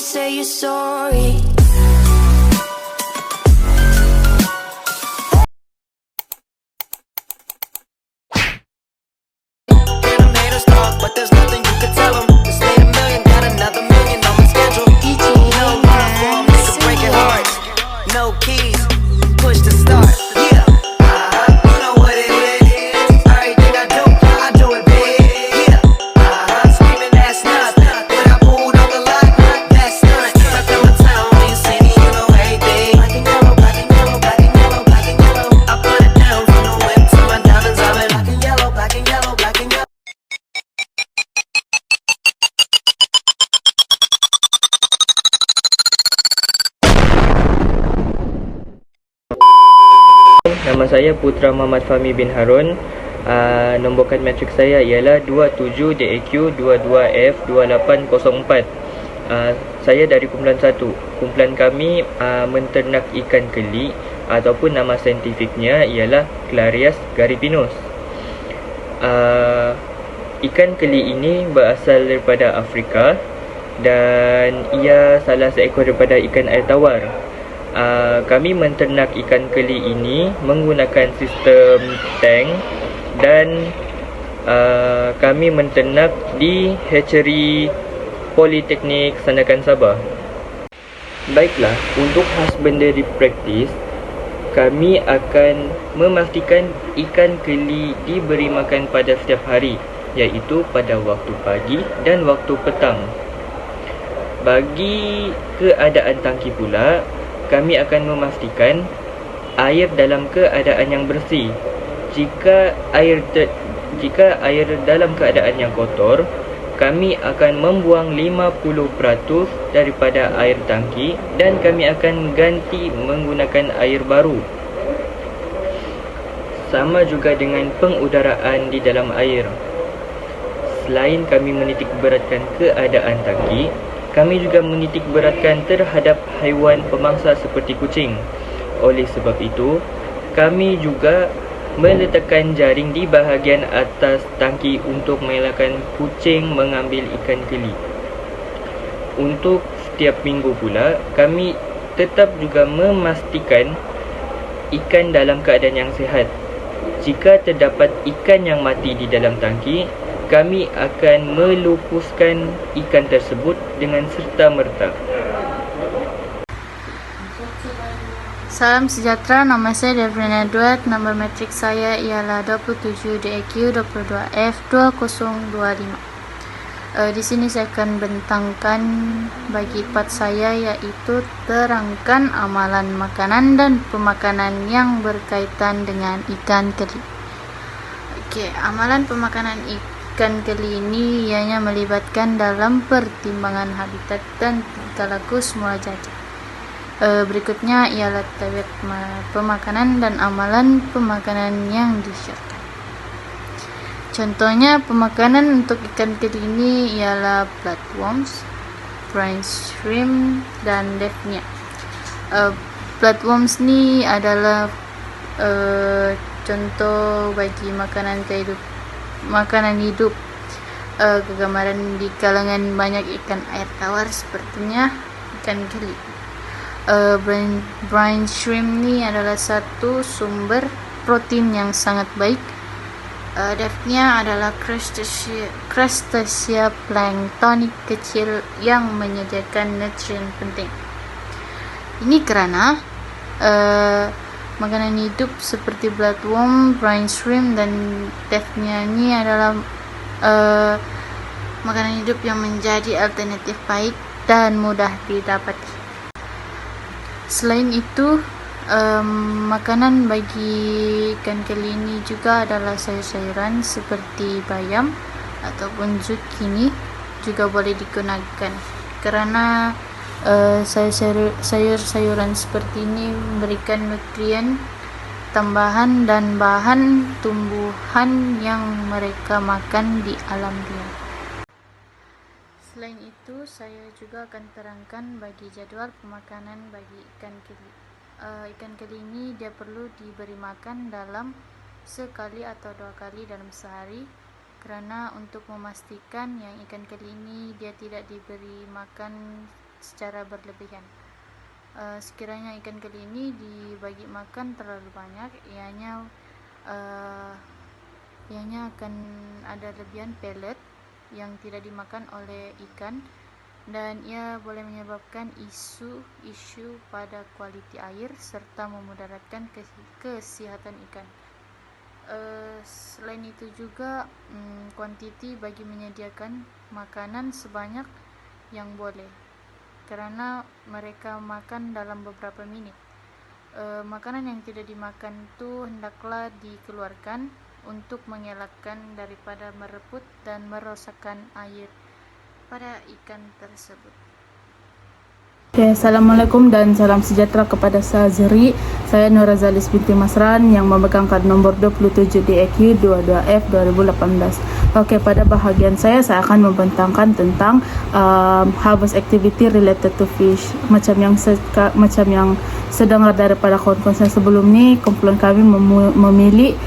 say you're sorry. Hear them haters talk, but there's nothing you can tell them. Just made a million, got another million on my schedule. No love for 'em, nigga breaking hearts. No keys, push to start. Yeah, you know what it is. Everything I do it big. Yeah, screaming that's nothing. When I pulled on the lot, that's nothing. I feel my town when you see me, you know everything. Black and yellow, black and yellow, black and yellow, black and yellow. I put it down from the whip to my diamonds, I'm in black and yellow, black and yellow, black and yellow. Nama saya Putra Muhammad Fahmi bin Harun. Nombor kad matrik saya ialah 27DAQ22F2804. Saya dari kumpulan 1. Kumpulan kami menternak ikan keli ataupun nama saintifiknya ialah Clarias garipinus. Ikan keli ini berasal daripada Afrika dan ia salah seekor daripada ikan air tawar. Kami menternak ikan keli ini menggunakan sistem tank dan kami menternak di hatchery Politeknik Sandakan Sabah. Baiklah, untuk husbandry practice, kami akan memastikan ikan keli diberi makan pada setiap hari, iaitu pada waktu pagi dan waktu petang. Bagi keadaan tangki pula, kami akan memastikan air dalam keadaan yang bersih. Jika air dalam keadaan yang kotor, kami akan membuang 50% daripada air tangki dan kami akan ganti menggunakan air baru. Sama juga dengan pengudaraan di dalam air. Selain kami menitik beratkan keadaan tangki, kami juga menitik beratkan terhadap haiwan pemangsa seperti kucing. Oleh sebab itu, kami juga meletakkan jaring di bahagian atas tangki untuk mengelakkan kucing mengambil ikan keli. Untuk setiap minggu pula, kami tetap juga memastikan ikan dalam keadaan yang sihat. Jika terdapat ikan yang mati di dalam tangki, kami akan melupuskan ikan tersebut dengan serta-merta. Salam sejahtera, nama saya Devin Edward. Nombor matrik saya ialah 27DAQ22F2025. Di sini saya akan bentangkan bagi part saya, iaitu terangkan amalan makanan dan pemakanan yang berkaitan dengan ikan keli. Amalan pemakanan ikan keli ini ianya melibatkan dalam pertimbangan habitat dan tingkah laku semula jadi. Berikutnya ialah tabiat pemakanan dan amalan pemakanan yang disyaratkan. Contohnya pemakanan untuk ikan keli ini ialah bloodworms, brine shrimp dan daphnia. Bloodworms ni adalah contoh bagi makanan hidup. Kegemaran di kalangan banyak ikan air tawar sepertinya ikan keli. Brine shrimp ni adalah satu sumber protein yang sangat baik. Daphnia adalah crustacea planktonik kecil yang menyediakan nutrien penting. Ini kerana makanan hidup seperti bloodworm, brine shrimp dan daphnia ini adalah makanan hidup yang menjadi alternatif baik dan mudah didapati. Selain itu, makanan bagi ikan keli ini juga adalah sayur-sayuran seperti bayam ataupun zucchini juga boleh digunakan, kerana sayur-sayuran seperti ini memberikan nutrien tambahan dan bahan tumbuhan yang mereka makan di alam liar. Selain itu, saya juga akan terangkan bagi jadual pemakanan bagi ikan keli. Ikan keli ini dia perlu diberi makan dalam sekali atau 2 kali dalam sehari, kerana untuk memastikan yang ikan keli ini dia tidak diberi makan secara berlebihan. Sekiranya ikan keli ini dibagi makan terlalu banyak, ianya akan ada lebihan pelet yang tidak dimakan oleh ikan, dan ia boleh menyebabkan isu pada kualiti air serta memudaratkan kesehatan ikan. Selain itu juga kuantiti bagi menyediakan makanan sebanyak yang boleh, karena mereka makan dalam beberapa minit. Makanan yang tidak dimakan itu hendaklah dikeluarkan untuk mengelakkan daripada mereput dan merosakkan air pada ikan tersebut. Okay, Assalamualaikum dan salam sejahtera kepada Sazri. Saya Nura Zalis binti Masran yang memegang kad nomor 27 DEQ 22F 2018. Okey, pada bahagian saya akan membentangkan tentang harvest activity related to fish. Macam yang sedengar daripada kawan-kawan saya sebelum ni, kumpulan kami memilih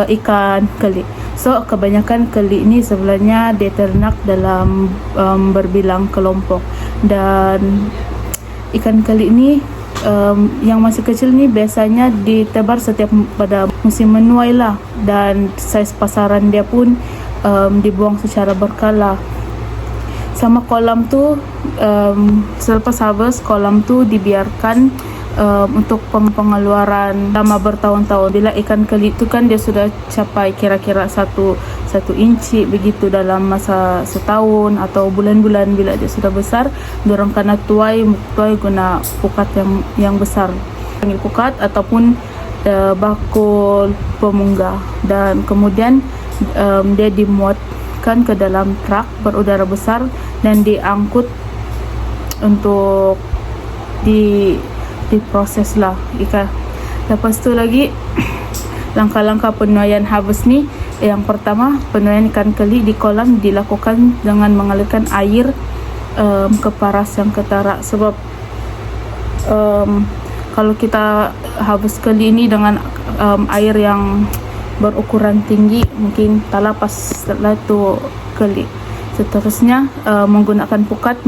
ikan keli. So, kebanyakan keli ni sebenarnya diternak dalam berbilang kelompok, dan ikan keli ni yang masih kecil ni biasanya ditebar setiap pada musim menuai lah, dan saiz pasaran dia pun dibuang secara berkala. Sama kolam tu, selepas harvest kolam tu dibiarkan untuk pengeluaran lama bertahun-tahun. Bila ikan keli tu kan dia sudah capai kira-kira 1 inci begitu dalam masa setahun atau bulan-bulan, bila dia sudah besar, dorang kena tuai guna pukat yang besar, panggil pukat ataupun bakul pemunggah, dan kemudian dia dimuatkan ke dalam truk berudara besar dan diangkut untuk diproses lah ikan. Lepas tu lagi langkah-langkah penuaian harvest ni, yang pertama, penuaian ikan keli di kolam dilakukan dengan mengalirkan air ke paras yang ketara. Sebab kalau kita harvest keli ini dengan air yang berukuran tinggi, mungkin tak lapas setelah tu keli. Seterusnya menggunakan pukat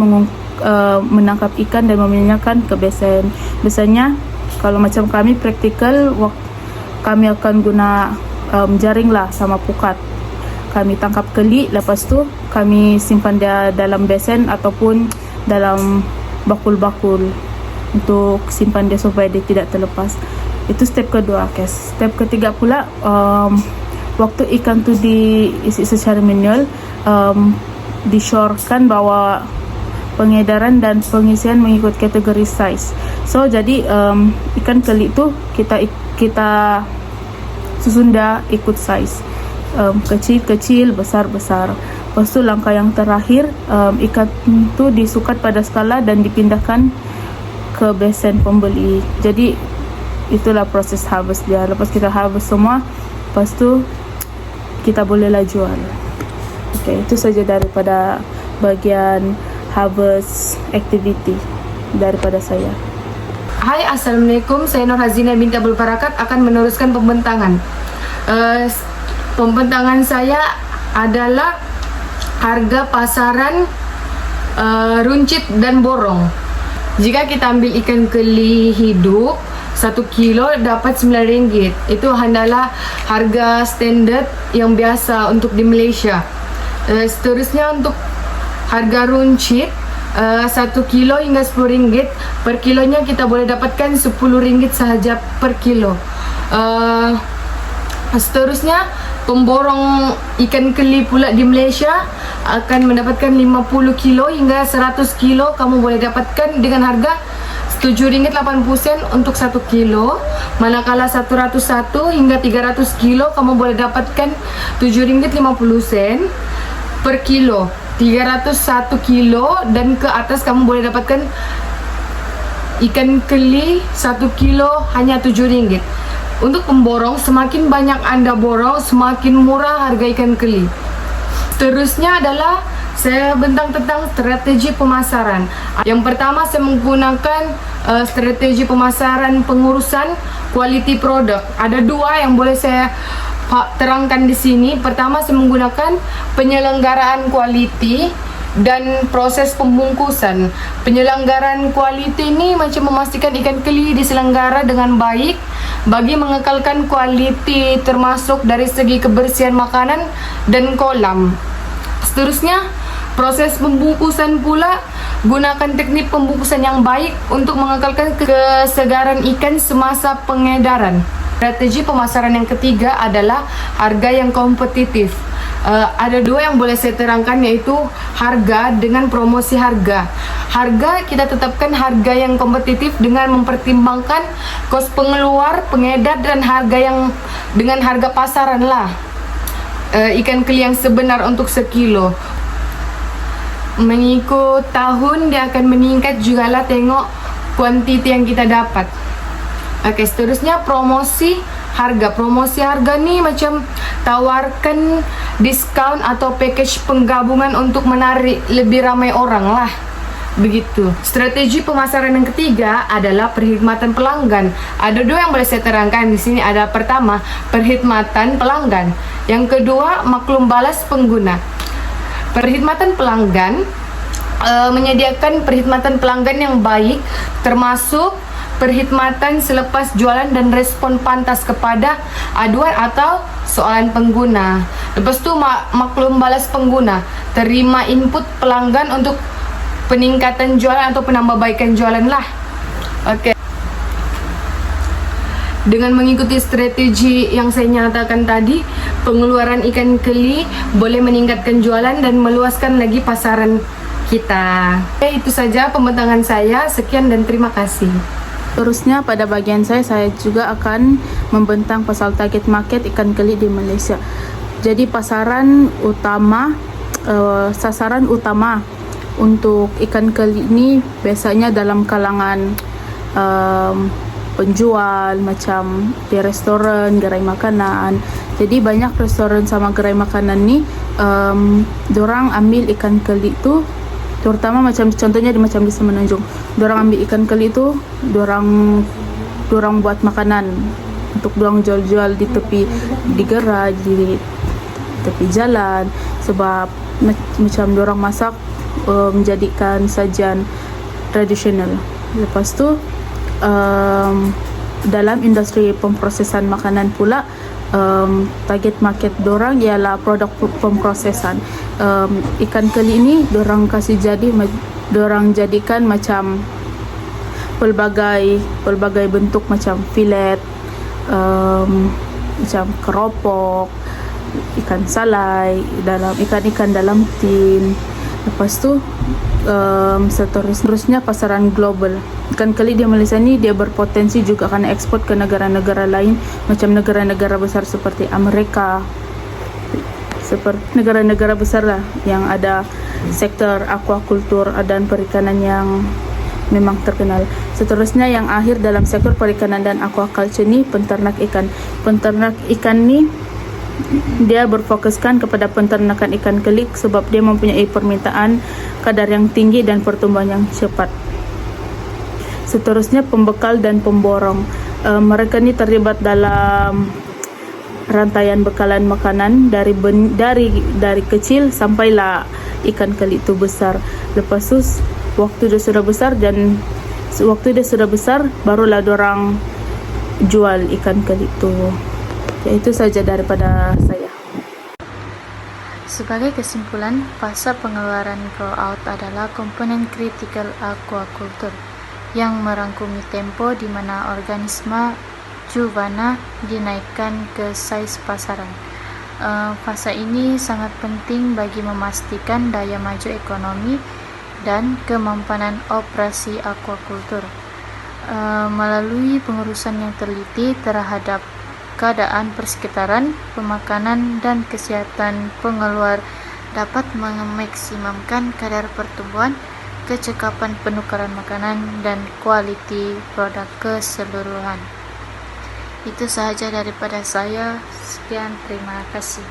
menangkap ikan dan meminyakkan ke besen. Biasanya kalau macam kami praktikal, kami akan guna jaring lah sama pukat. Kami tangkap keli, lepas tu kami simpan dia dalam besen ataupun dalam bakul-bakul untuk simpan dia supaya dia tidak terlepas. Itu step kedua. Okay. Step ketiga pula, waktu ikan tu diisi secara manual, disyorkan bahawa pengedaran dan pengisian mengikut kategori size. So jadi ikan keli tu kita susun dia ikut size, kecil-kecil, besar-besar. Lepas tu langkah yang terakhir, ikan tu disukat pada skala dan dipindahkan ke besen pembeli. Jadi itulah proses harvest dia. Lepas kita harvest semua, lepas tu kita bolehlah jual. Okay, itu saja daripada bagian harvest activity daripada saya. Hai, Assalamualaikum. Saya Nur Hazina binti Abdul Barakat akan meneruskan pembentangan. Pembentangan saya adalah harga pasaran runcit dan borong. Jika kita ambil ikan keli hidup 1 kilo dapat RM9. Itu adalah harga standard yang biasa untuk di Malaysia. Seterusnya untuk harga runcit 1 kilo hingga RM10. Per kilonya kita boleh dapatkan RM10 sahaja per kilo. Seterusnya pemborong ikan keli pula di Malaysia akan mendapatkan 50 kilo hingga 100 kilo. Kamu boleh dapatkan dengan harga RM7.80 untuk 1 kilo. Manakala 101 hingga 300 kilo kamu boleh dapatkan RM7.50 per kilo. 301 kilo dan ke atas kamu boleh dapatkan ikan keli 1 kilo hanya RM7. Untuk pemborong, semakin banyak anda borong, semakin murah harga ikan keli. Terusnya adalah saya bentang tentang strategi pemasaran. Yang pertama, saya menggunakan strategi pemasaran pengurusan quality produk. Ada 2 yang boleh saya terangkan di sini. Pertama, saya menggunakan penyelenggaraan quality dan proses pembungkusan. Penyelenggaraan kualiti ini macam memastikan ikan keli diselenggara dengan baik bagi mengekalkan kualiti termasuk dari segi kebersihan makanan dan kolam. Seterusnya, proses pembungkusan pula, gunakan teknik pembungkusan yang baik untuk mengekalkan kesegaran ikan semasa pengedaran. Strategi pemasaran yang ketiga adalah harga yang kompetitif. Ada dua yang boleh saya terangkan, yaitu harga dengan promosi harga. Harga, kita tetapkan harga yang kompetitif dengan mempertimbangkan kos pengeluar, pengedar, dan harga yang dengan harga pasaran lah. Ikan keli yang sebenar untuk sekilo. Mengikut tahun dia akan meningkat jugalah, tengok kuantiti yang kita dapat. Oke, seterusnya promosi harga. Promosi harga nih macam tawarkan diskon atau package penggabungan untuk menarik lebih ramai orang lah. Begitu. Strategi pemasaran yang ketiga adalah perkhidmatan pelanggan. Ada dua yang boleh saya terangkan di sini. Ada pertama, perkhidmatan pelanggan. Yang kedua, maklum balas pengguna. Perkhidmatan pelanggan menyediakan perkhidmatan pelanggan yang baik, termasuk perkhidmatan selepas jualan dan respon pantas kepada aduan atau soalan pengguna. Lepas tu maklum balas pengguna, terima input pelanggan untuk peningkatan jualan atau penambahbaikan jualan lah. Okey. Dengan mengikuti strategi yang saya nyatakan tadi, pengeluaran ikan keli boleh meningkatkan jualan dan meluaskan lagi pasaran kita. Itu saja pembentangan saya. Sekian dan terima kasih. Terusnya pada bagian saya juga akan membentang pasal target market ikan keli di Malaysia. Jadi sasaran utama untuk ikan keli ini biasanya dalam kalangan penjual, macam di restoran, gerai makanan. Jadi banyak restoran sama gerai makanan ni dorang ambil ikan keli tu, terutama macam contohnya macam di Semenanjung, dorang ambil ikan keli tu, dorang buat makanan untuk dorang jual-jual di tepi, di gerai, di tepi jalan, sebab macam dorang masak menjadikan sajian tradisional. Lepas tu dalam industri pemprosesan makanan pula, target market dorang ialah produk pemprosesan. Ikan keli ini dorang jadikan macam pelbagai bentuk, macam filet, macam keropok, ikan salai, dalam ikan dalam tin. Lepas tu seterusnya pasaran global. Ikan keli di Malaysia ni dia berpotensi juga akan ekspor ke negara-negara lain, macam negara-negara besar seperti Amerika, seperti negara-negara besar lah yang ada sektor aquaculture dan perikanan yang memang terkenal. Seterusnya yang akhir dalam sektor perikanan dan aquaculture ni, penternak ikan. Penternak ikan ni dia berfokuskan kepada penternakan ikan keli sebab dia mempunyai permintaan kadar yang tinggi dan pertumbuhan yang cepat. Seterusnya pembekal dan pemborong. Mereka ni terlibat dalam rantaian bekalan makanan dari kecil sampailah ikan keli itu besar. Lepas tu waktu dia sudah besar barulah dorang jual ikan keli itu. Ya, itu saja daripada saya. Sebagai kesimpulan, fasa pengeluaran grow-out adalah komponen kritikal aquaculture yang merangkumi tempo di mana organisme juvana dinaikkan ke saiz pasaran. Fasa ini sangat penting bagi memastikan daya maju ekonomi dan kemampanan operasi aquaculture melalui pengurusan yang teliti terhadap keadaan persekitaran, pemakanan, dan kesihatan pengeluar dapat memaksimumkan kadar pertumbuhan, kecekapan penukaran makanan, dan kualiti produk keseluruhan. Itu sahaja daripada saya. Sekian, terima kasih.